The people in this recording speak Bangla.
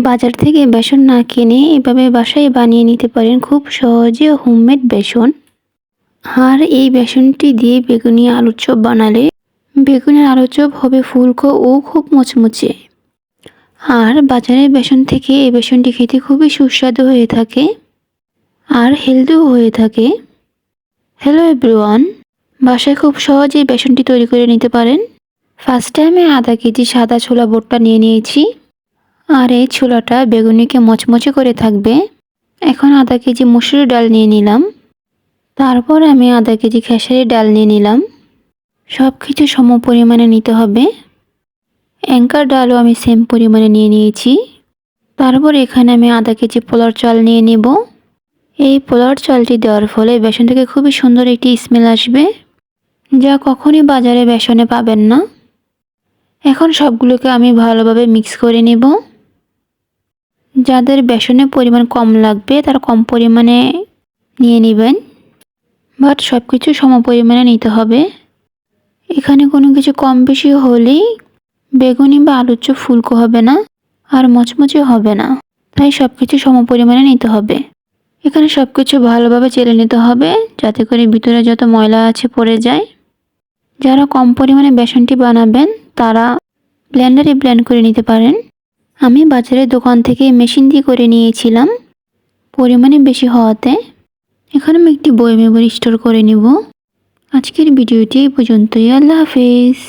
বাজার থেকে বেসন না কিনে এভাবে বাসায় বানিয়ে নিতে পারেন খুব সহজে হোমমেড বেসন। আর এই বেসনটি দিয়ে বেগুনি আলুর চপ বানালে বেগুনের আলুর চপ হবে ফুলকো ও খুব মুচমুচে। আর বাজারের বেসন থেকে এই বেসনটি খেতে খুবই সুস্বাদু হয়ে থাকে আর হেলদিও হয়ে থাকে। হ্যালো এভরিওয়ান, বাসায় খুব সহজেই বেসনটি তৈরি করে নিতে পারেন। ফার্স্ট টাইমে আধা কেজি সাদা ছোলা ভুট্টা নিয়ে নিয়েছি আর এই ছোলাটা বেগুনিকে মচমচে করে থাকবে। এখন আধা কেজি মসুর ডাল নিয়ে নিলাম, তারপর আমি আধা কেজি খেসারি ডাল নিয়ে নিলাম। সব কিছু সম পরিমাণে নিতে হবে। অ্যাঙ্কার ডালও আমি সেম পরিমাণে নিয়ে নিয়েছি। তারপর এখানে আমি আধা কেজি পোলার চাল নিয়ে নেব। এই পোলার চালটি দেওয়ার ফলে বেসন থেকে খুবই সুন্দর একটি স্মেল আসবে, যা কখনই বাজারে বেসনে পাবেন না। এখন সবগুলোকে আমি ভালোভাবে মিক্স করে নেব। যাদের বেসনের পরিমাণ কম লাগবে তারা কম পরিমাণে নিয়ে নেবেন, বাট সব কিছু সম পরিমাণে নিতে হবে। এখানে কোনো কিছু কম বেশি হলেই বেগুনি বা আলুর চপ ফুলকো হবে না আর মচমচে হবে না, তাই সব কিছু সম পরিমাণে নিতে হবে। এখানে সব কিছু ভালোভাবে চেলে নিতে হবে যাতে করে ভিতরে যত ময়লা আছে পড়ে যায়। যারা কম পরিমাণে বেসনটি বানাবেন তারা ব্লেন্ডারে ব্লেন্ড করে নিতে পারেন। আমি বাজারের দোকান থেকে মেশিন দিয়ে করে নিয়েছিলাম পরিমাণে বেশি হওয়াতে। এখন আমি একটি বয়মে স্টোর করে নেব। আজকের ভিডিওটি এই পর্যন্তই। আল্লাহ হাফেজ।